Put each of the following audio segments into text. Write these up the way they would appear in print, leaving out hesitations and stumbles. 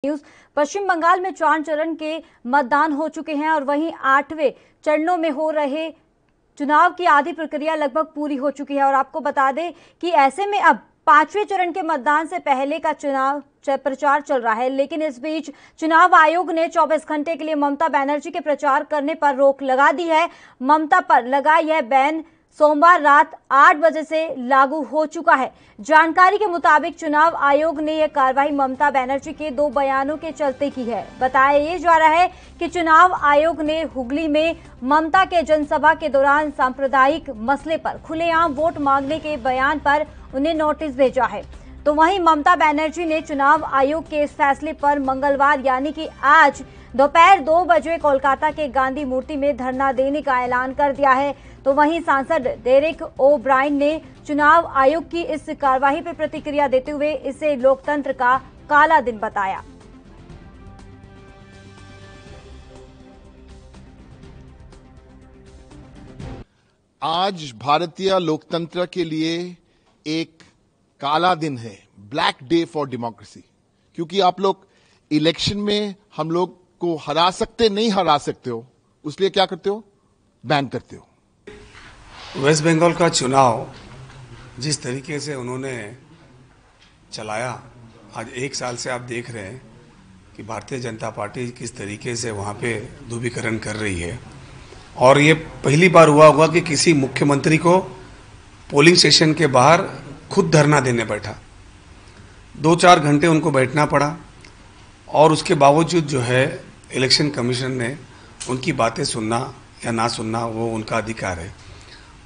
News. पश्चिम बंगाल में 4 चरण के मतदान हो चुके हैं और वहीं 8वें चरणों में हो रहे चुनाव की आधी प्रक्रिया लगभग पूरी हो चुकी है। और आपको बता दें कि ऐसे में अब 5वें चरण के मतदान से पहले का चुनाव प्रचार चल रहा है, लेकिन इस बीच चुनाव आयोग ने 24 घंटे के लिए ममता बनर्जी के प्रचार करने पर रोक लगा दी है। ममता पर लगा यह बैन सोमवार रात 8 बजे से लागू हो चुका है। जानकारी के मुताबिक चुनाव आयोग ने यह कार्रवाई ममता बनर्जी के 2 बयानों के चलते की है। बताया ये जा रहा है कि चुनाव आयोग ने हुगली में ममता के जनसभा के दौरान सांप्रदायिक मसले पर खुलेआम वोट मांगने के बयान पर उन्हें नोटिस भेजा है। तो वहीं ममता बनर्जी ने चुनाव आयोग के इस फैसले पर मंगलवार यानी कि आज दोपहर 2 बजे कोलकाता के गांधी मूर्ति में धरना देने का ऐलान कर दिया है। तो वहीं सांसद डेरेक ओ ब्रायन ने चुनाव आयोग की इस कार्रवाई पर प्रतिक्रिया देते हुए इसे लोकतंत्र का काला दिन बताया। आज भारतीय लोकतंत्र के लिए एक काला दिन है, ब्लैक डे फॉर डेमोक्रेसी। क्योंकि आप लोग इलेक्शन में हम लोग को हरा सकते नहीं हरा सकते हो, उसलिए क्या करते हो, बैन करते हो। वेस्ट बंगाल का चुनाव जिस तरीके से उन्होंने चलाया, आज 1 साल से आप देख रहे हैं कि भारतीय जनता पार्टी किस तरीके से वहाँ पे ध्रुवीकरण कर रही है। और ये पहली बार हुआ होगा कि किसी मुख्यमंत्री को पोलिंग स्टेशन के बाहर खुद धरना देने बैठा। 2-4 घंटे उनको बैठना पड़ा और उसके बावजूद जो है इलेक्शन कमीशन ने उनकी बातें सुनना या ना सुनना वो उनका अधिकार है।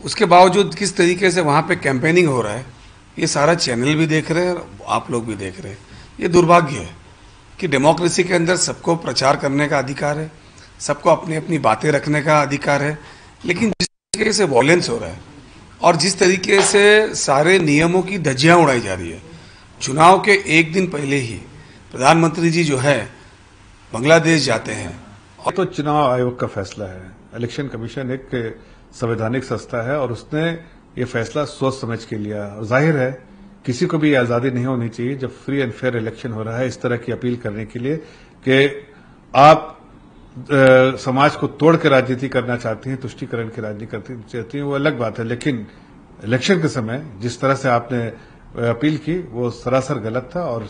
उसके बावजूद किस तरीके से वहाँ पे कैंपेनिंग हो रहा है, ये सारा चैनल भी देख रहे हैं और आप लोग भी देख रहे हैं। ये दुर्भाग्य है कि डेमोक्रेसी के अंदर सबको प्रचार करने का अधिकार है, सबको अपनी अपनी बातें रखने का अधिकार है, लेकिन जिस तरीके से वॉयलेंस हो रहा है और जिस तरीके से सारे नियमों की धज्जियां उड़ाई जा रही है। चुनाव के 1 दिन पहले ही प्रधानमंत्री जी जो है बांग्लादेश जाते हैं। और तो चुनाव आयोग का फैसला है। इलेक्शन कमीशन एक संवैधानिक संस्था है और उसने ये फैसला सोच समझ के लिया। और जाहिर है किसी को भी आजादी नहीं होनी चाहिए जब फ्री एंड फेयर इलेक्शन हो रहा है इस तरह की अपील करने के लिए कि आप समाज को तोड़ के राजनीति करना चाहती हैं, तुष्टीकरण की राजनीति करती चाहती हैं, वो अलग बात है। लेकिन इलेक्शन के समय जिस तरह से आपने अपील की वो सरासर गलत था और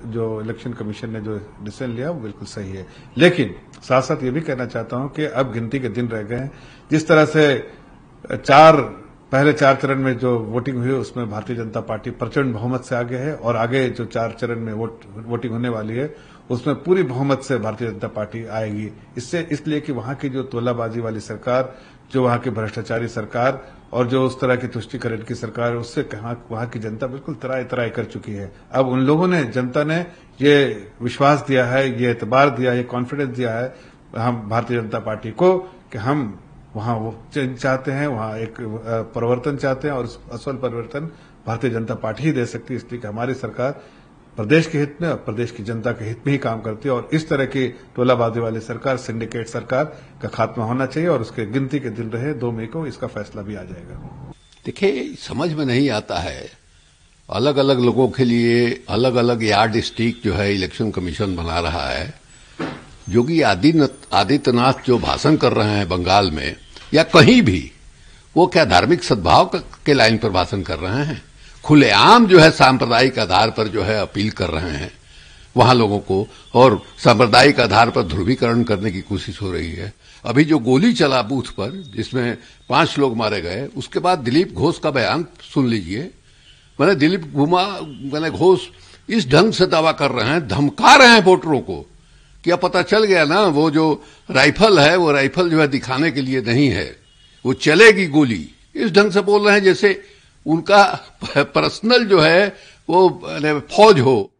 जो इलेक्शन कमीशन ने जो डिसीजन लिया वो बिल्कुल सही है। लेकिन साथ साथ ये भी कहना चाहता हूं कि अब गिनती के दिन रह गए हैं। जिस तरह से पहले 4 चरण में जो वोटिंग हुई उसमें भारतीय जनता पार्टी प्रचंड बहुमत से आगे है और आगे जो 4 चरण में वोटिंग होने वाली है उसमें पूरी बहुमत से भारतीय जनता पार्टी आएगी। इसलिए कि वहां की जो तोलाबाजी वाली सरकार, जो वहां की भ्रष्टाचारी सरकार और जो उस तरह की तुष्टीकरण की सरकार है, उससे वहां की जनता बिल्कुल तराई तराई कर चुकी है। अब उन लोगों ने, जनता ने ये विश्वास दिया है, ये एतबार दिया है, ये कॉन्फिडेंस दिया है हम भारतीय जनता पार्टी को कि हम वहां वो चेंज चाहते हैं, वहां एक परिवर्तन चाहते हैं और असल परिवर्तन भारतीय जनता पार्टी ही दे सकती है। इसलिए कि हमारी सरकार प्रदेश के हित में और प्रदेश की जनता के हित में ही काम करती है और इस तरह की टोलाबाजी वाली सरकार, सिंडिकेट सरकार का खात्मा होना चाहिए और उसके गिनती के दिन रहे 2 मई को इसका फैसला भी आ जाएगा। देखिए, समझ में नहीं आता है, अलग अलग लोगों के लिए अलग अलग यार्ड स्टिक जो है इलेक्शन कमीशन बना रहा है। योगी आदित्यनाथ जो भाषण कर रहे हैं बंगाल में या कहीं भी, वो क्या धार्मिक सद्भाव के लाइन पर भाषण कर रहे हैं? खुलेआम जो है सांप्रदायिक आधार पर जो है अपील कर रहे हैं वहां लोगों को और सांप्रदायिक आधार पर ध्रुवीकरण करने की कोशिश हो रही है। अभी जो गोली चला बूथ पर जिसमें 5 लोग मारे गए, उसके बाद दिलीप घोष का बयान सुन लीजिए। दिलीप घोष इस ढंग से दावा कर रहे हैं, धमका रहे हैं वोटरों को। क्या पता चल गया ना, वो जो राइफल है वो राइफल जो है दिखाने के लिए नहीं है, वो चलेगी गोली। इस ढंग से बोल रहे हैं जैसे उनका पर्सनल जो है वो फौज हो।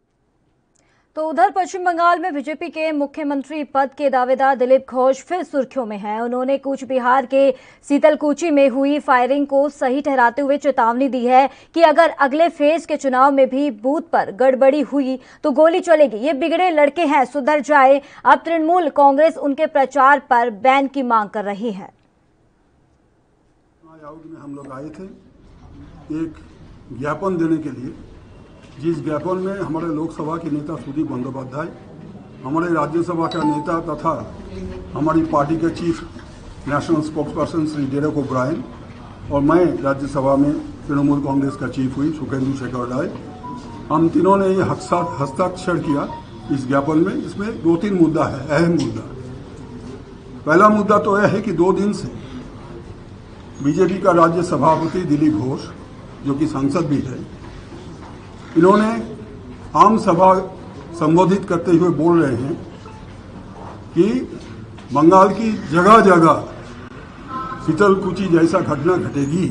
तो उधर पश्चिम बंगाल में बीजेपी के मुख्यमंत्री पद के दावेदार दिलीप घोष फिर सुर्खियों में हैं। उन्होंने कूच बिहार के सीतलकुची में हुई फायरिंग को सही ठहराते हुए चेतावनी दी है कि अगर अगले फेज के चुनाव में भी बूथ पर गड़बड़ी हुई तो गोली चलेगी। ये बिगड़े लड़के हैं, सुधर जाए। अब तृणमूल कांग्रेस उनके प्रचार पर बैन की मांग कर रही है। आयोग में हम लोग आए थे एक ज्ञापन देने के लिए जिस ज्ञापन में हमारे लोकसभा के नेता सुदीप बंदोपाध्याय, हमारे राज्यसभा का नेता तथा हमारी पार्टी के chief national spokesperson Shri Derek O'Brien और मैं राज्यसभा में तृणमूल कांग्रेस का चीफ हुई सुखेंदु शेखर राय, हम तीनों ने ये हस्ताक्षर किया इस ज्ञापन में। इसमें 2-3 मुद्दा है, अहम मुद्दा। पहला मुद्दा तो यह है कि 2 दिन से बीजेपी का राज्य सभापति दिलीप घोष, जो कि सांसद भी है, इन्होंने आम सभा संबोधित करते हुए बोल रहे हैं कि बंगाल की जगह जगह शीतलकुची जैसा घटना घटेगी,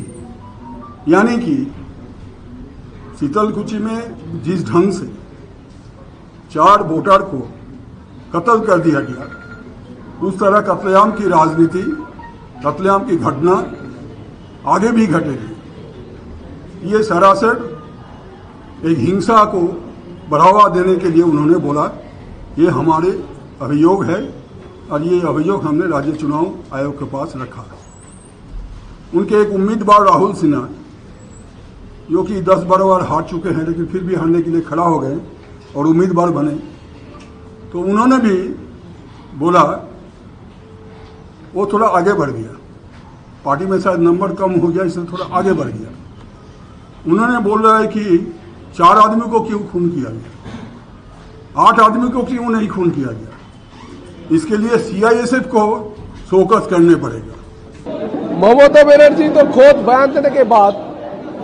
यानी कि शीतलकुची में जिस ढंग से 4 वोटर को कत्ल कर दिया गया, उस तरह कत्लेआम की राजनीति, कत्लेआम की घटना आगे भी घटेगी। ये सरासर एक हिंसा को बढ़ावा देने के लिए उन्होंने बोला। ये हमारे अभियोग है और ये अभियोग हमने राज्य चुनाव आयोग के पास रखा। उनके एक उम्मीदवार राहुल सिन्हा, जो कि 10-12 बार हार चुके हैं लेकिन फिर भी हारने के लिए खड़ा हो गए और उम्मीदवार बने, तो उन्होंने भी बोला, वो थोड़ा आगे बढ़ गया, पार्टी में शायद नंबर कम हो गया इसलिए थोड़ा आगे बढ़ गया। उन्होंने बोल रहा है कि 4 आदमी को क्यों खून किया गया, 8 आदमी को क्यों नहीं खून किया गया, इसके लिए CISF को फोकस करने पड़ेगा। ममता बनर्जी तो खुद बयान देने के बाद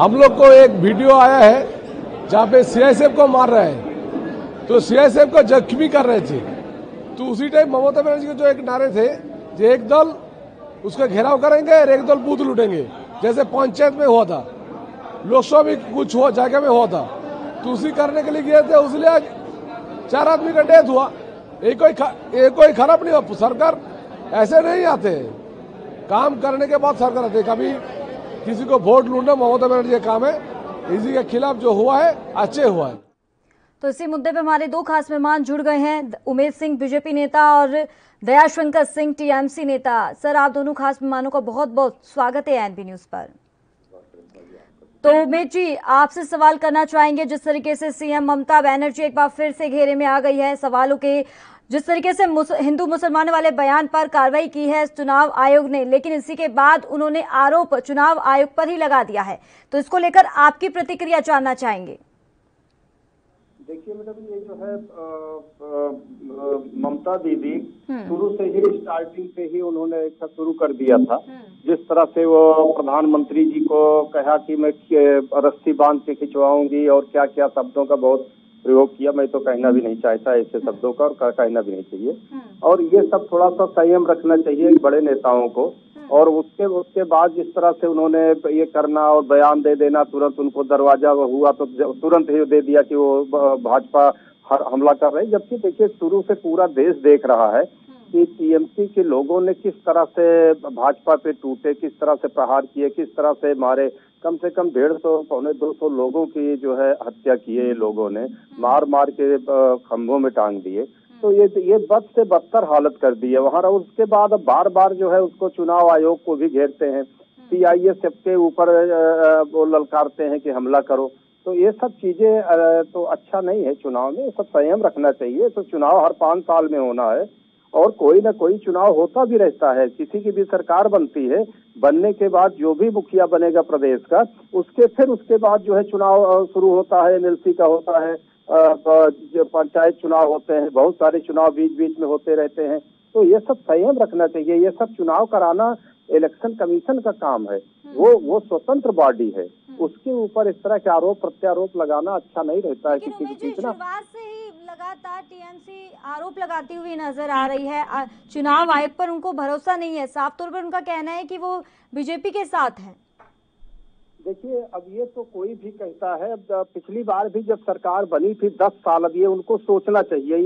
हम लोग को एक वीडियो आया है जहां पे CISF को मार रहे हैं, तो CISF को जख्मी कर रहे थे। तो उसी टाइम ममता बनर्जी के जो एक नारे थे, जो एक दल उसका घेराव करेंगे और एक दल बूथ लूटेंगे, जैसे पंचायत में हुआ था, लोकसभा में कुछ हुआ जगह में हुआ था, तो उसी करने के लिए गए थे, इसलिए आज 4 आदमी का डेथ हुआ। एक कोई खराब नहीं हुआ। सरकार ऐसे नहीं आते हैं, काम करने के बाद सरकार आते। कभी किसी को वोट लूटना ममता बनर्जी का काम है, इसी के खिलाफ जो हुआ है अच्छे हुआ है। तो इसी मुद्दे पे हमारे 2 खास मेहमान जुड़ गए हैं, उमेश सिंह बीजेपी नेता और दयाशंकर सिंह TMC नेता। सर, आप दोनों खास मेहमानों का बहुत बहुत स्वागत है ANP न्यूज पर। तो उमेश जी, आपसे सवाल करना चाहेंगे, जिस तरीके से CM ममता बनर्जी एक बार फिर से घेरे में आ गई है सवालों के, जिस तरीके से हिंदू मुसलमान वाले बयान पर कार्रवाई की है चुनाव आयोग ने, लेकिन इसी के बाद उन्होंने आरोप चुनाव आयोग पर ही लगा दिया है, तो इसको लेकर आपकी प्रतिक्रिया जानना चाहेंगे। देखिए मैडम, ये जो है ममता दीदी शुरू से ही स्टार्टिंग से ही उन्होंने ऐसा शुरू कर दिया था। जिस तरह से वो प्रधानमंत्री जी को कहा कि मैं रस्सी बांध के खिंचवाऊंगी और क्या क्या शब्दों का बहुत प्रयोग किया, मैं तो कहना भी नहीं चाहता ऐसे शब्दों का, और कहना भी नहीं चाहिए। और ये सब थोड़ा सा संयम रखना चाहिए बड़े नेताओं को। और उसके बाद जिस तरह से उन्होंने ये करना और बयान दे देना, तुरंत उनको दरवाजा हुआ तो तुरंत ही दे दिया कि वो भाजपा हमला कर रहे हैं। जबकि देखिए, शुरू से पूरा देश देख रहा है कि TMC के लोगों ने किस तरह से भाजपा पे टूटे, किस तरह से प्रहार किए, किस तरह से मारे। कम से कम 150-200 लोगों की जो है हत्या किए लोगों ने, मार मार के खंभों में टांग दिए। तो ये बद से बदतर हालत कर दी है वहाँ। उसके बाद अब बार बार जो है उसको चुनाव आयोग को भी घेरते हैं, CISF के ऊपर वो ललकारते हैं कि हमला करो। तो ये सब चीजें तो अच्छा नहीं है चुनाव में, सब संयम रखना चाहिए। तो चुनाव हर 5 साल में होना है और कोई ना कोई चुनाव होता भी रहता है। किसी की भी सरकार बनती है, बनने के बाद जो भी मुखिया बनेगा प्रदेश का, उसके बाद जो है चुनाव शुरू होता है, MLC का होता है, पंचायत चुनाव होते हैं, बहुत सारे चुनाव बीच बीच में होते रहते हैं। तो ये सब संयम रखना चाहिए। ये सब चुनाव कराना इलेक्शन कमीशन का काम है, वो स्वतंत्र बॉडी है, उसके ऊपर इस तरह के आरोप प्रत्यारोप लगाना अच्छा नहीं रहता है। किसी को शुरुआत से ही लगातार TMC आरोप लगाती हुई नजर आ रही है, चुनाव आयोग पर उनको भरोसा नहीं है, साफ तौर पर उनका कहना है कि वो बीजेपी के साथ है। देखिए, अब ये तो कोई भी कहता है। अब पिछली बार भी जब सरकार बनी थी 10 साल, अब ये उनको सोचना चाहिए।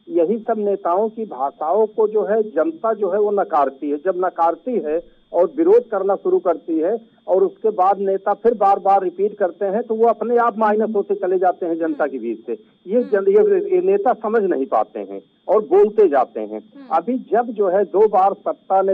यही सब नेताओं की भाषाओं को जो है जनता जो है वो नकारती है। जब नकारती है और विरोध करना शुरू करती है और उसके बाद नेता फिर बार बार रिपीट करते हैं, तो वो अपने आप माइनस होते चले जाते हैं जनता के बीच से। ये नेता समझ नहीं पाते हैं और बोलते जाते हैं। अभी जब जो है 2 बार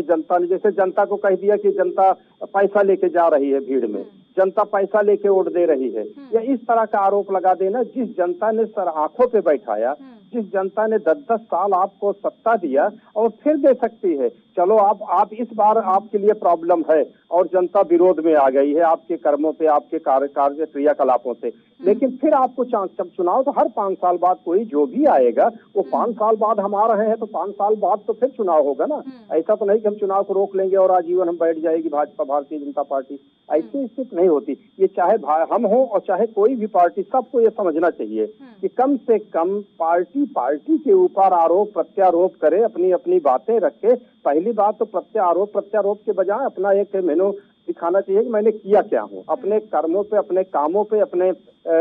जनता ने जैसे जनता को कह दिया कि जनता पैसा लेके जा रही है भीड़ में, जनता पैसा लेके वोट दे रही है, या इस तरह का आरोप लगा देना। जिस जनता ने सर आंखों पे बैठाया, जिस जनता ने 10-10 साल आपको सत्ता दिया और फिर दे सकती है। चलो आप इस बार आपके लिए प्रॉब्लम है और जनता विरोध में आ गई है आपके कर्मों पे, आपके कार्य क्रियाकलापों से, लेकिन फिर आपको चांस, जब चुनाव तो हर 5 साल बाद कोई जो भी आएगा वो 5 साल बाद हम आ रहे हैं तो 5 साल बाद तो फिर चुनाव होगा ना। ऐसा तो नहीं कि हम चुनाव को रोक लेंगे और आजीवन हम बैठ जाएगी भाजपा, भारतीय जनता पार्टी। ऐसी स्थिति नहीं होती। ये चाहे हम हो और चाहे कोई भी पार्टी, सबको ये समझना चाहिए कि कम से कम पार्टी के ऊपर आरोप प्रत्यारोप करे, अपनी अपनी बातें रखे। पहली बात तो प्रत्यारोप के बजाय अपना एक मेनू दिखाना चाहिए कि मैंने किया क्या हूँ, अपने कर्मों पे, अपने कामों पे, अपने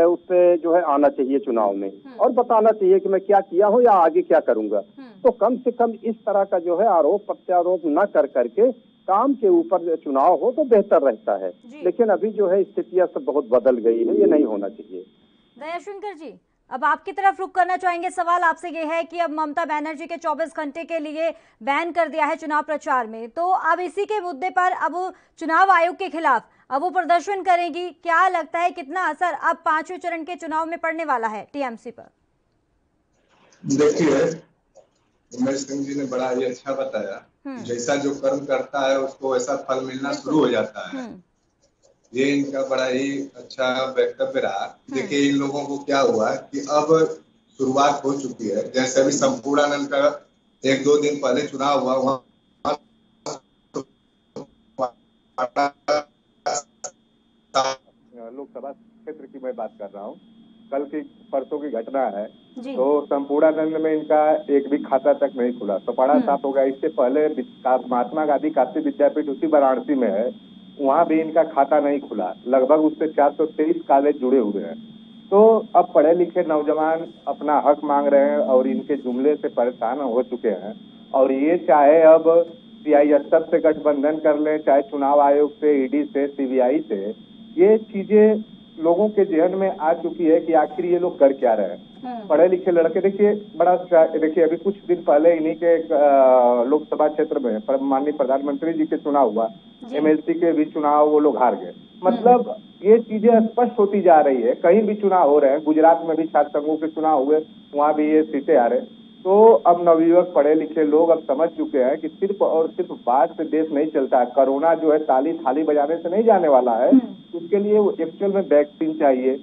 उस पे जो है आना चाहिए चुनाव में और बताना चाहिए कि मैं क्या किया हूँ या आगे क्या करूंगा। तो कम से कम इस तरह का जो है आरोप प्रत्यारोप न कर करके काम के ऊपर चुनाव हो तो बेहतर रहता है। लेकिन अभी जो है स्थितियां सब बहुत बदल गई है, ये नहीं होना चाहिए। दयाशंकर जी, अब आपकी तरफ रुख करना चाहेंगे। सवाल आपसे ये है कि अब ममता बनर्जी के 24 घंटे के लिए बैन कर दिया है चुनाव प्रचार में, तो अब इसी के मुद्दे पर अब चुनाव आयोग के खिलाफ अब वो प्रदर्शन करेंगी। क्या लगता है कितना असर अब 5वें चरण के चुनाव में पड़ने वाला है टीएमसी पर? देखिए, उमेश सिंह जी ने बड़ा ही अच्छा बताया, जैसा जो कर्म करता है उसको वैसा फल मिलना शुरू हो जाता है। ये इनका बड़ा ही अच्छा वक्तव्य रहा। देखिए, इन लोगों को क्या हुआ कि अब शुरुआत हो चुकी है। जैसे अभी संपूर्णानंद का 1-2 दिन पहले चुनाव हुआ, वहाँ लोकसभा क्षेत्र की मैं बात कर रहा हूँ, कल की परसों की घटना है। तो संपूर्णानंद में इनका एक भी खाता तक नहीं खुला, तो बड़ा साफ होगा। इससे पहले महात्मा गांधी काशी विद्यापीठ उसी वाराणसी में है, वहाँ भी इनका खाता नहीं खुला। लगभग उससे 423 कॉलेज जुड़े हुए हैं। तो अब पढ़े लिखे नौजवान अपना हक मांग रहे हैं और इनके जुमले से परेशान हो चुके हैं। और ये चाहे अब CISF से गठबंधन कर ले, चाहे चुनाव आयोग से, ED से, CBI से, ये चीजें लोगों के जहन में आ चुकी है कि आखिर ये लोग कर क्या रहे हैं। पढ़े लिखे लड़के, देखिए अभी कुछ दिन पहले इन्हीं के लोकसभा क्षेत्र में माननीय प्रधानमंत्री जी के चुनाव हुआ, MLC के भी चुनाव वो लोग हार गए। मतलब ये चीजें स्पष्ट होती जा रही है। कहीं भी चुनाव हो रहे हैं, गुजरात में भी छात्र संघों के चुनाव हुए, वहाँ भी ये सीटें आ रहे। तो अब नवयुवक पढ़े लिखे लोग अब समझ चुके हैं कि सिर्फ और सिर्फ बात से देश नहीं चलता है। कोरोना जो है थाली बजाने से नहीं जाने वाला है। उसके लिए एक्चुअल में वैक्सीन चाहिए,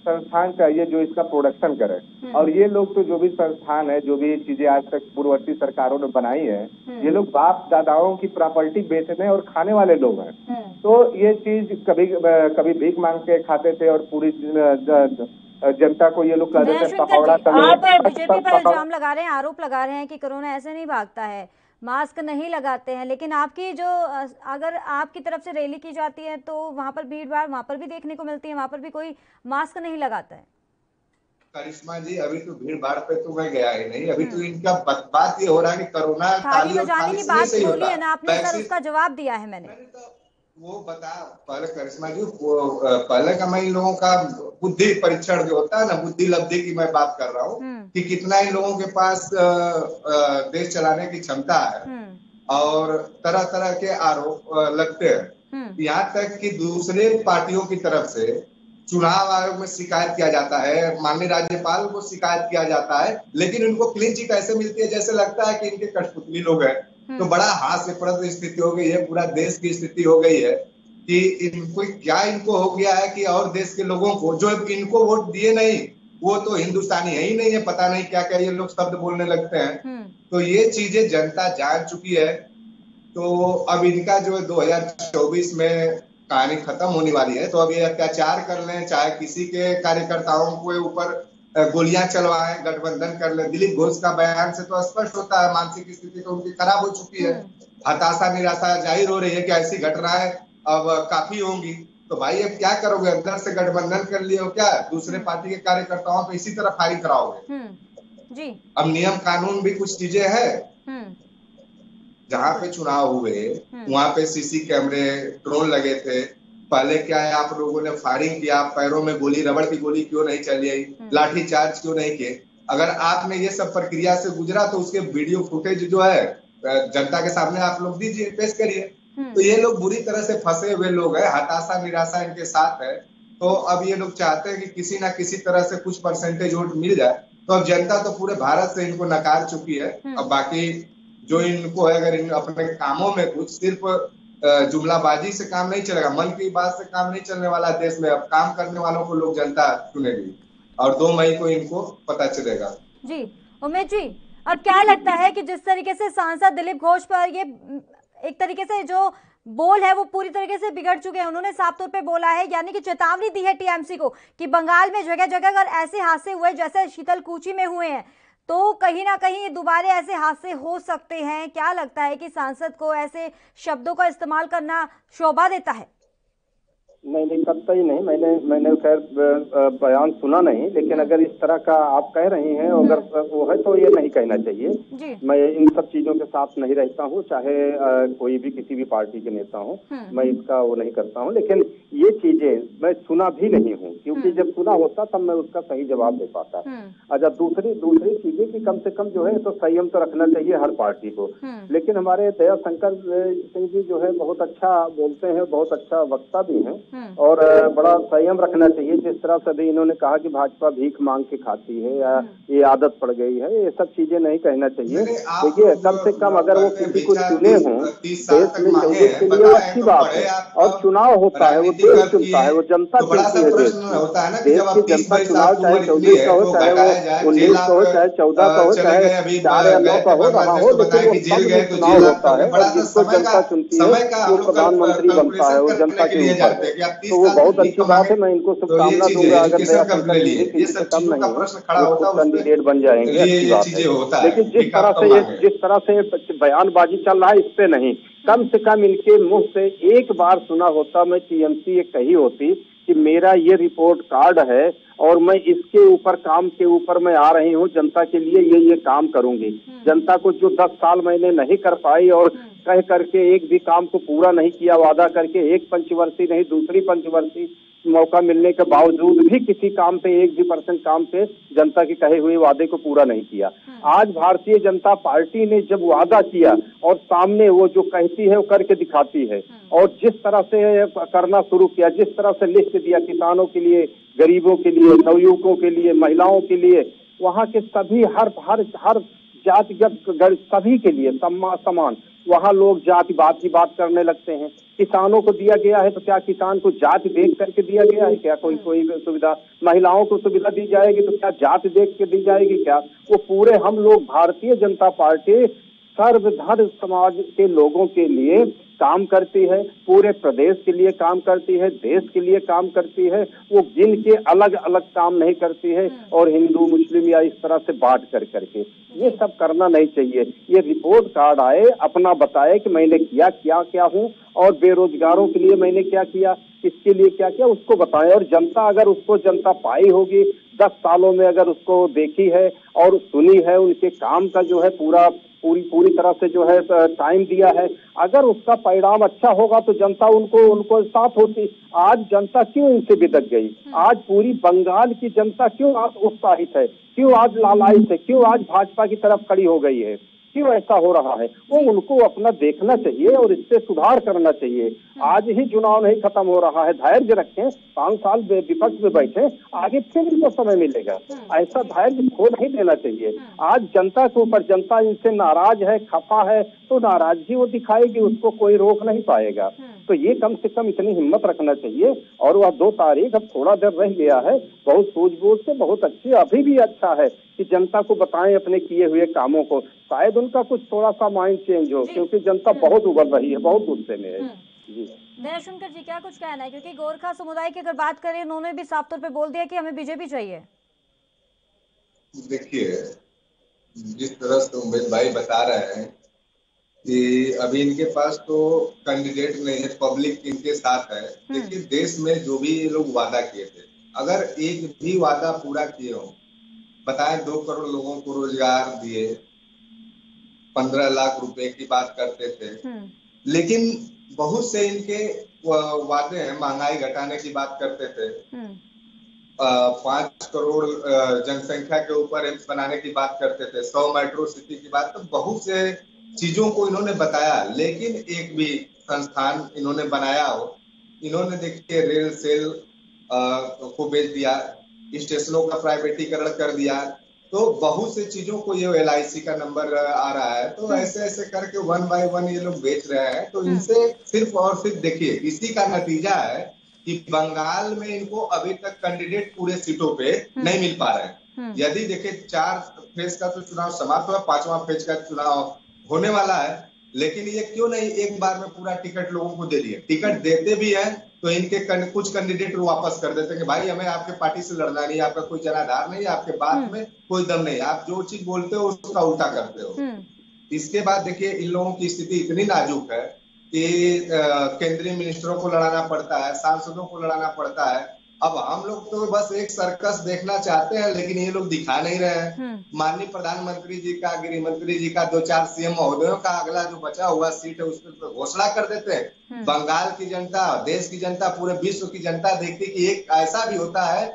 संस्थान चाहिए जो इसका प्रोडक्शन करे। और ये लोग तो जो भी संस्थान है, जो भी चीजें आज तक पूर्ववर्ती सरकारों ने बनाई है, ये लोग बाप दादाओं की प्रॉपर्टी बेचने और खाने वाले लोग हैं। तो ये चीज कभी भीख मांग के खाते थे और पूरी जनता को ये लोग कह रहे थे पकौड़ा। आप बीजेपी पर इल्जाम लगा रहे हैं, आरोप लगा रहे हैं कि कोरोना ऐसे नहीं भागता है, मास्क नहीं लगाते हैं, लेकिन आपकी जो अगर आपकी तरफ से रैली की जाती है तो वहां पर भीड़ भाड़ वहां पर भी देखने को मिलती है, वहां पर भी कोई मास्क नहीं लगाता है। करिश्मा जी, अभी तो भीड़ भाड़ पे तो मैं गया ही नहीं। अभी तो इनका बात ये हो रहा है कि कोरोना थाली बजाने की बात बोली है ना आपने सर, उसका जवाब दिया है मैंने। वो बता पहले करिश्मा जी, पहले का मैं इन लोगों का बुद्धि परीक्षण जो होता है ना, बुद्धि लब्धि की मैं बात कर रहा हूँ कि कितना इन लोगों के पास देश चलाने की क्षमता है और तरह तरह के आरोप लगते हैं। यहाँ तक कि दूसरे पार्टियों की तरफ से चुनाव आयोग में शिकायत किया जाता है, माननीय राज्यपाल को शिकायत किया जाता है, लेकिन उनको क्लीन चिट ऐसे मिलती है जैसे लगता है कि इनके कठपुतली लोग हैं। तो बड़ा हास्यप्रद स्थिति हो गई है, पूरा देश की स्थिति हो गई है कि इनको हो गया है कि और देश के लोगों को जो इनको वोट दिए नहीं, वो तो हिंदुस्तानी है ही नहीं है, पता नहीं क्या क्या ये लोग शब्द बोलने लगते हैं। तो ये चीजें जनता जान चुकी है। तो अब इनका जो है 2024 में कहानी खत्म होने वाली है। तो अब ये अत्याचार कर लें, चाहे किसी के कार्यकर्ताओं के ऊपर गोलियां चलवाएं, गठबंधन कर ले। दिलीप घोष का बयान से तो स्पष्ट होता है मानसिक स्थिति तो उनकी खराब हो चुकी है। हताशा निराशा जाहिर हो रही है कि ऐसी घटनाएं अब काफी होंगी। तो भाई अब क्या करोगे, अंदर से गठबंधन कर लिए हो क्या, दूसरे पार्टी के कार्यकर्ताओं पे इसी तरह फायरिंग कराओगे जी। अब नियम कानून भी कुछ चीजें हैं। जहाँ पे चुनाव हुए वहां पे CC कैमरे, ड्रोन लगे थे। पहले क्या है, आप लोगों ने फायरिंग किया, पैरों में गोली, रबड़ की गोली क्यों नहीं चली, लाठी चार्ज क्यों नहीं किए? अगर आपने ये सब प्रक्रिया से गुजरा तो उसके वीडियो फुटेज जो है जनता के सामने आप लोग दीजिए, पेश करिए। तो ये लोग बुरी तरह से फंसे हुए लोग हैं, हताशा निराशा इनके साथ है। तो अब ये लोग चाहते हैं कि किसी ना किसी तरह से कुछ परसेंटेज वोट मिल जाए। तो अब जनता तो पूरे भारत से इनको नकार चुकी है। अब बाकी जो इनको है, अगर इन अपने कामों में कुछ सिर्फ जुमलाबाजी से काम नहीं चलेगा, मन की बात से काम नहीं चलने वाला देश में। अब काम करने वालों को लोग जनता चुनेगी और 2 मई को इनको पता चलेगा। जी उमेश जी, और क्या लगता है कि जिस तरीके से सांसद दिलीप घोष पर ये एक तरीके से जो बोल है वो पूरी तरीके से बिगड़ चुके हैं, उन्होंने साफ तौर पे बोला है, यानी कि चेतावनी दी है टीएमसी को कि बंगाल में जगह जगह अगर ऐसे हादसे हुए जैसे शीतलकुची में हुए हैं तो कहीं ना कहीं दोबारा ऐसे हादसे हो सकते हैं। क्या लगता है कि सांसद को ऐसे शब्दों का इस्तेमाल करना शोभा देता है? नहीं, कतई नहीं। मैंने खैर बयान सुना नहीं, लेकिन अगर इस तरह का आप कह रही हैं, अगर वो है तो ये नहीं कहना चाहिए। मैं इन सब चीजों के साथ नहीं रहता हूँ, चाहे कोई भी किसी भी पार्टी के नेता हूँ, मैं इसका वो नहीं करता हूँ। लेकिन ये चीजें मैं सुना भी नहीं हूँ, क्योंकि जब सुना होता तब मैं उसका सही जवाब दे पाता। अच्छा, दूसरी चीजें कि कम से कम जो है तो संयम तो रखना चाहिए हर पार्टी को। लेकिन हमारे दयाशंकर सिंह जी जो है बहुत अच्छा बोलते हैं, बहुत अच्छा वक्ता भी हैं और बड़ा संयम रखना चाहिए। जिस तरह से अभी इन्होंने कहा कि भाजपा भीख मांग के खाती है या ये आदत पड़ गई है, ये सब चीजें नहीं कहना चाहिए। देखिए, कम से कम अगर वो किसी को चुने हों देश में 14 के लिए, वो अच्छी बात है। और चुनाव होता है, वो देश चुनता है, वो जनता चुनती है। देश की जनता चुनाव चाहे 24 का हो, चाहे वो 19 का हो, चाहे 14 का हो, चाहे 4 या 9 का हो रहा हो, लेकिन वो सब में चुनाव होता है और जिसको जनता चुनती है वो प्रधानमंत्री बनता है, वो जनता के ऊपर है। तो वो बहुत अच्छी बात है। मैं इनको शुभकामना दूंगा। अगर दयाशंकर जी किसी से कम नहीं है वो कैंडिडेट बन जाएंगे, अच्छी बात है। लेकिन जिस तरह से बयानबाजी चल रहा है, इस पे नहीं। कम से कम इनके मुंह से एक बार सुना होता, मैं टीएमसी ये कही होती कि मेरा ये रिपोर्ट कार्ड है और मैं इसके ऊपर काम के ऊपर मैं आ रही हूँ, जनता के लिए ये काम करूंगी। जनता को जो 10 साल मैंने नहीं कर पाई और कह करके एक भी काम को पूरा नहीं किया, वादा करके एक पंचवर्षीय नहीं दूसरी पंचवर्षीय मौका मिलने के बावजूद भी किसी काम पे 1% काम पे जनता के कहे हुए वादे को पूरा नहीं किया। आज भारतीय जनता पार्टी ने जब वादा किया और सामने वो जो कहती है वो करके दिखाती है, और जिस तरह से करना शुरू किया, जिस तरह से लिस्ट दिया किसानों के लिए, गरीबों के लिए, नवयुवकों के लिए, महिलाओं के लिए, वहाँ के सभी हर जातिगत सभी के लिए समान। वहाँ लोग जातिवाद की बात करने लगते हैं। किसानों को दिया गया है तो क्या किसान को जाति देख करके दिया गया है क्या? कोई सुविधा महिलाओं को सुविधा दी जाएगी तो क्या जाति देख के दी जाएगी क्या? वो पूरे हम लोग भारतीय जनता पार्टी सर्वधर्म समाज के लोगों के लिए काम करती है, पूरे प्रदेश के लिए काम करती है, देश के लिए काम करती है। वो गिन के अलग अलग काम नहीं करती है और हिंदू मुस्लिम या इस तरह से बांट करके ये सब करना नहीं चाहिए। ये रिपोर्ट कार्ड आए, अपना बताए कि मैंने क्या हूँ और बेरोजगारों के लिए मैंने क्या किया, किसके लिए क्या किया, उसको बताएं। और जनता अगर उसको जनता पाई होगी 10 सालों में, अगर उसको देखी है और सुनी है, उनके काम का जो है पूरी तरह से जो है टाइम दिया है, अगर उसका परिणाम अच्छा होगा तो जनता उनको साथ होती। आज जनता क्यों इनसे बिदक गई? आज पूरी बंगाल की जनता क्यों आज उत्साहित है, क्यों आज लालायित है, क्यों आज भाजपा की तरफ खड़ी हो गई है? क्यों ऐसा हो रहा है? वो उनको अपना देखना चाहिए और इससे सुधार करना चाहिए। आज ही चुनाव नहीं खत्म हो रहा है, धैर्य रखें, 5 साल विपक्ष में बैठे, आगे फिर इनको समय मिलेगा। ऐसा धैर्य खो नहीं देना चाहिए। आज जनता के ऊपर, जनता इनसे नाराज है, खफा है, तो नाराजगी वो दिखाएगी, उसको कोई रोक नहीं पाएगा। तो ये कम से कम इतनी हिम्मत रखना चाहिए। और वह 2 तारीख अब थोड़ा देर रह गया है, बहुत सूझबूझ से, बहुत अच्छी, अभी भी अच्छा है कि जनता को बताएं अपने किए हुए कामों को। शायद उनका कुछ थोड़ा सा माइंड चेंज हो, क्योंकि जनता बहुत उबल रही है, बहुत गुस्से में है। जी दयाशंकर जी, क्या कुछ कहना है? क्योंकि गोरखा समुदाय की अगर बात करें, उन्होंने भी साफ तौर पे बोल दिया कि हमें बीजेपी चाहिए। देखिए, जिस तरह से उमेश भाई बता रहे हैं कि अभी इनके पास तो कैंडिडेट नहीं है, पब्लिक इनके साथ है। देखिए, देश में जो भी लोग वादा किए थे, अगर एक भी वादा पूरा किए हो, बताएं 2 करोड़ लोगों को रोजगार दिए, 15 लाख रुपए की बात करते थे, लेकिन बहुत से इनके वादे हैं। महंगाई घटाने की बात करते थे, 5 करोड़ जनसंख्या के ऊपर एम्स बनाने की बात करते थे, 100 मेट्रो सिटी की बात, तो बहुत से चीजों को इन्होंने बताया, लेकिन एक भी संस्थान इन्होंने बनाया हो। इन्होंने देखिए रेल सेल को बेच दिया, स्टेशनों का प्राइवेटीकरण कर दिया, तो बहुत सी चीजों को ये LIC का नंबर आ रहा है, तो ऐसे ऐसे करके 1 by 1 ये लोग बेच रहे हैं। तो इनसे सिर्फ और सिर्फ देखिए इसी का नतीजा है कि बंगाल में इनको अभी तक कैंडिडेट पूरे सीटों पे नहीं मिल पा रहे हैं। यदि देखिए 4 फेज का तो चुनाव समाप्त हुआ, 5वां फेज का चुनाव होने वाला है, लेकिन ये क्यों नहीं एक बार में पूरा टिकट लोगों को दे दिए। टिकट देते भी हैं तो इनके कुछ कैंडिडेट वापस कर देते हैं कि भाई हमें आपके पार्टी से लड़ना नहीं, आपका कोई जनाधार नहीं, आपके बात में कोई दम नहीं, आप जो चीज बोलते हो उसका उल्टा करते हो। इसके बाद देखिए इन लोगों की स्थिति इतनी नाजुक है कि केंद्रीय मिनिस्टरों को लड़ाना पड़ता है, सांसदों को लड़ाना पड़ता है। अब हम लोग तो बस एक सर्कस देखना चाहते हैं, लेकिन ये लोग दिखा नहीं रहे हैं। माननीय प्रधानमंत्री जी का, गृह मंत्री जी का, 2-4 CM महोदयों का अगला जो बचा हुआ सीट है उस पर घोषणा कर देते हैं। बंगाल की जनता, देश की जनता, पूरे विश्व की जनता देखती कि एक ऐसा भी होता है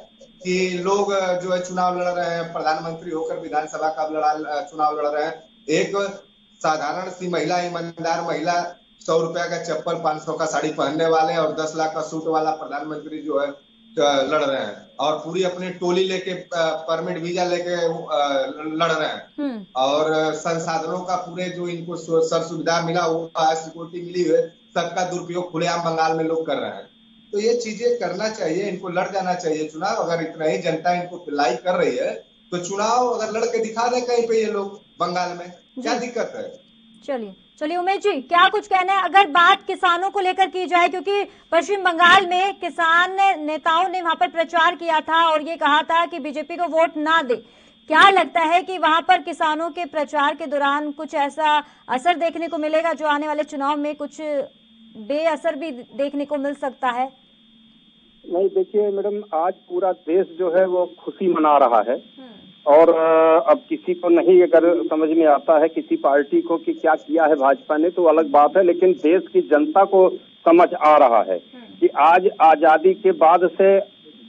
कि लोग जो है चुनाव लड़ रहे हैं, प्रधानमंत्री होकर विधानसभा का चुनाव लड़ रहे हैं। एक साधारण सी महिला, ईमानदार महिला 100 रुपया का चप्पल, 500 का साड़ी पहनने वाले और 10 लाख का सूट वाला प्रधानमंत्री जो है लड़ रहे हैं, और पूरी अपनी टोली लेके, परमिट वीजा लेके लड़ रहे हैं, और संसाधनों का पूरे जो इनको सब सुविधा मिला हुआ, सिक्योरिटी मिली हुई, सबका दुरुपयोग खुलेआम बंगाल में लोग कर रहे हैं। तो ये चीजें करना चाहिए, इनको लड़ जाना चाहिए चुनाव। अगर इतना ही जनता इनको पिलाई कर रही है तो चुनाव अगर लड़के दिखा दे कहीं पे ये लोग बंगाल में, क्या दिक्कत है। चलिए उमेश जी, क्या कुछ कहना है अगर बात किसानों को लेकर की जाए, क्योंकि पश्चिम बंगाल में किसान नेताओं ने वहां पर प्रचार किया था और ये कहा था कि बीजेपी को वोट ना दे। क्या लगता है कि वहां पर किसानों के प्रचार के दौरान कुछ ऐसा असर देखने को मिलेगा जो आने वाले चुनाव में कुछ बेअसर भी देखने को मिल सकता है? नहीं, देखिए मैडम, आज पूरा देश जो है वो खुशी मना रहा है, और अब किसी को नहीं अगर समझ में आता है किसी पार्टी को कि क्या किया है भाजपा ने तो अलग बात है, लेकिन देश की जनता को समझ आ रहा है कि आज आजादी के बाद से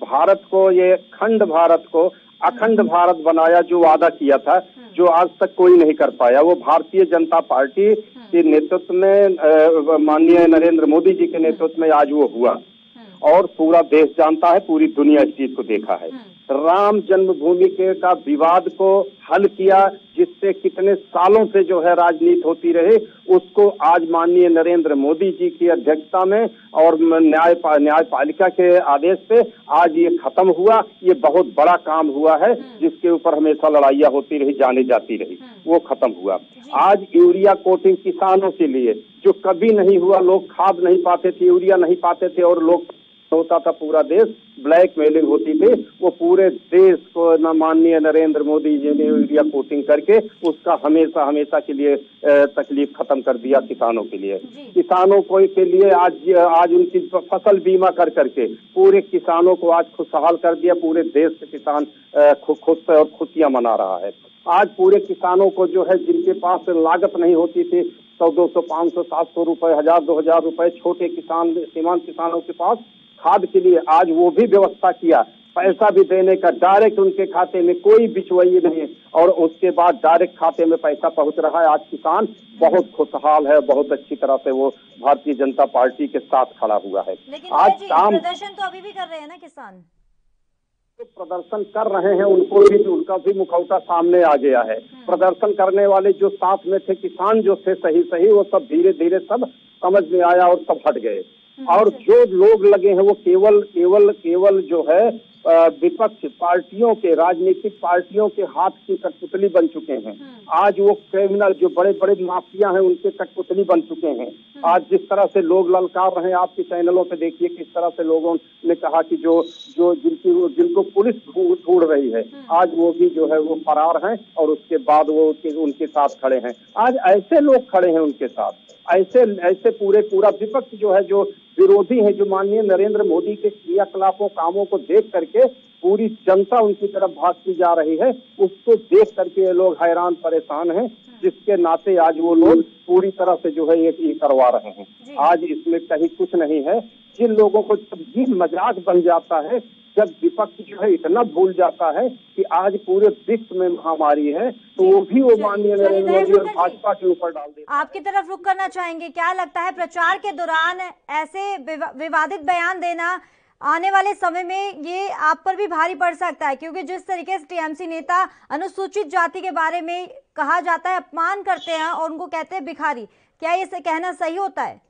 भारत को, ये खंड भारत को अखंड भारत बनाया जो वादा किया था, जो आज तक कोई नहीं कर पाया, वो भारतीय जनता पार्टी के नेतृत्व में, माननीय नरेंद्र मोदी जी के नेतृत्व में आज वो हुआ, और पूरा देश जानता है, पूरी दुनिया इस चीज को देखा है। राम जन्मभूमि के का विवाद को हल किया, जिससे कितने सालों से जो है राजनीति होती रही, उसको आज माननीय नरेंद्र मोदी जी की अध्यक्षता में और न्यायपालिका के आदेश पे आज ये खत्म हुआ। ये बहुत बड़ा काम हुआ है, जिसके ऊपर हमेशा लड़ाइयाँ होती रही, जानी जाती रही, वो खत्म हुआ। आज यूरिया कोटिंग किसानों के लिए जो कभी नहीं हुआ, लोग खाद नहीं पाते थे, यूरिया नहीं पाते थे, और लोग होता था पूरा देश, ब्लैक मेलिंग होती थी, वो पूरे देश को न माननीय नरेंद्र मोदी जी ने यूरिया कोटिंग करके उसका हमेशा हमेशा के लिए तकलीफ खत्म कर दिया किसानों के लिए। किसानों को के लिए आज उनकी फसल बीमा कर करके पूरे किसानों को आज खुशहाल कर दिया। पूरे देश के किसान खुश और खुशियां मना रहा है। आज पूरे किसानों को जो है, जिनके पास लागत नहीं होती थी 100-200, 500, 700 रुपए, 1000-2000 रुपए, छोटे किसान, सीमांत किसानों के पास खाद के लिए आज वो भी व्यवस्था किया, पैसा भी देने का, डायरेक्ट उनके खाते में, कोई बिचौलिए नहीं, और उसके बाद डायरेक्ट खाते में पैसा पहुंच रहा है। आज किसान बहुत खुशहाल है, बहुत अच्छी तरह से वो भारतीय जनता पार्टी के साथ खड़ा हुआ है। लेकिन आज प्रदर्शन तो अभी भी कर रहे हैं ना किसान, तो प्रदर्शन कर रहे हैं, उनका भी मुखौटा सामने आ गया है। प्रदर्शन करने वाले जो साथ में थे किसान जो थे सही वो सब धीरे धीरे सब समझ में आया और सब हट गए, और जो लोग लगे हैं वो केवल जो है विपक्ष पार्टियों के, राजनीतिक पार्टियों के हाथ की कठपुतली बन चुके हैं। आज वो क्रिमिनल जो बड़े बड़े माफिया हैं उनके कठपुतली बन चुके हैं। आज जिस तरह से लोग ललकार रहे हैं, आपके चैनलों पे देखिए किस तरह से लोगों ने कहा कि जो जिनको पुलिस ढूंढ रही है, आज वो भी जो है वो फरार हैं, और उसके बाद वो उनके साथ खड़े हैं। आज ऐसे लोग खड़े हैं उनके साथ, ऐसे पूरा विपक्ष जो है, जो विरोधी है, जो माननीय नरेंद्र मोदी के क्रियाकलापों, कामों को देख करके पूरी जनता उनकी तरफ भागती जा रही है, उसको देख करके ये लोग हैरान परेशान हैं, जिसके नाते आज वो लोग पूरी तरह से जो है ये करवा रहे हैं। आज इसमें कहीं कुछ नहीं है। जिन लोगों को जब ये मजाक बन जाता है जब विपक्ष जो है इतना भूल जाता है कि आज पूरे विश्व में महामारी है, तो वो भी वो माननीय नरेंद्र मोदी और भाजपा के ऊपर डाल देता है। आपकी तरफ रुख करना चाहेंगे, क्या लगता है प्रचार के दौरान ऐसे विवादित बयान देना आने वाले समय में ये आप पर भी भारी पड़ सकता है? क्योंकि जिस तरीके से टीएमसी नेता अनुसूचित जाति के बारे में कहा जाता है, अपमान करते हैं और उनको कहते हैं भिखारी, क्या ये कहना सही होता है?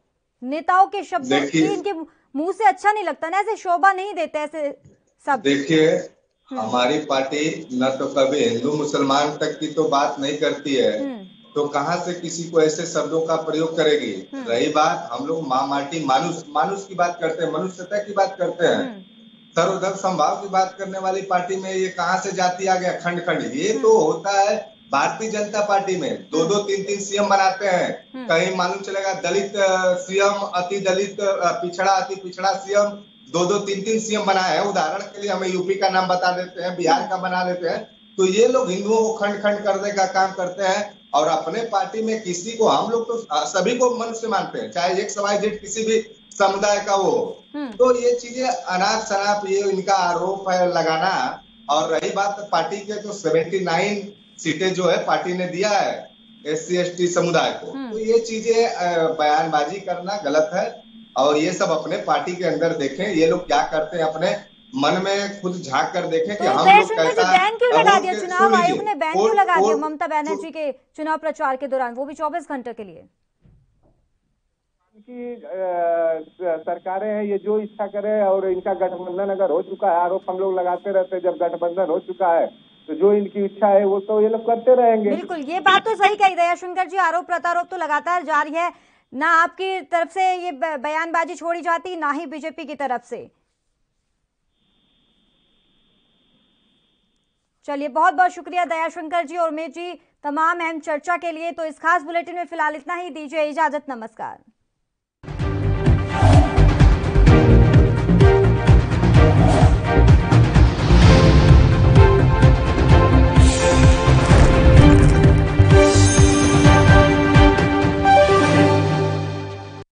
नेताओं के शब्द इनके मुंह से अच्छा नहीं लगता ना, ऐसे शोभा नहीं देते ऐसे सब। देखिए, हमारी पार्टी न तो कभी हिंदू मुसलमान तक की तो बात नहीं करती है, तो कहां से किसी को ऐसे शब्दों का प्रयोग करेगी। रही बात, हम लोग माँ माटी मानुष की बात करते हैं, मनुष्यता की बात करते हैं, सर्वधर्म संभाव की बात करने वाली पार्टी में ये कहां से जाति आ गया खंड खंड। ये तो होता है भारतीय जनता पार्टी में, 2-2, 3-3 सीएम बनाते हैं। कहीं मालूम चलेगा दलित सीएम, अति दलित, पिछड़ा अति पिछड़ा सीएम, 2-2, 3-3 सीएम बनाए हैं। उदाहरण के लिए हमें यूपी का नाम बता देते हैं, बिहार का बना देते हैं। तो ये लोग हिंदुओं को खंड खंड करने का काम करते हैं और अपने पार्टी में किसी को, हम लोग तो सभी को मनुष्य मानते हैं, चाहे XYZ किसी भी समुदाय का हो। तो ये चीजें अनाप शनाप ये इनका आरोप है लगाना। और रही बात पार्टी के, तो 79 सीटें जो है पार्टी ने दिया है SC ST समुदाय को, तो ये चीजें बयानबाजी करना गलत है। और ये सब अपने पार्टी के अंदर देखें, ये लोग क्या करते हैं, अपने मन में खुद झांक कर देखें कि हम लोग कैसा। बैन क्यों लगा दिया चुनाव आयोग ने? बैन क्यों लगा दिया ममता बनर्जी के चुनाव प्रचार के दौरान, वो भी 24 घंटे के लिए? की सरकारें हैं, ये जो इच्छा करे, और इनका गठबंधन अगर हो चुका है, आरोप हम लोग लगाते रहते हैं, जब गठबंधन हो चुका है तो जो इनकी इच्छा है वो तो ये लोग करते रहेंगे। बिल्कुल, ये बात तो सही कही दयाशंकर जी, आरोप प्रत्यारोप तो लगातार जारी है, ना आपकी तरफ से ये बयानबाजी छोड़ी जाती, ना ही बीजेपी की तरफ से। चलिए, बहुत बहुत शुक्रिया दयाशंकर जी और उमेश जी तमाम अहम चर्चा के लिए। तो इस खास बुलेटिन में फिलहाल इतना ही, दीजिए इजाजत, नमस्कार।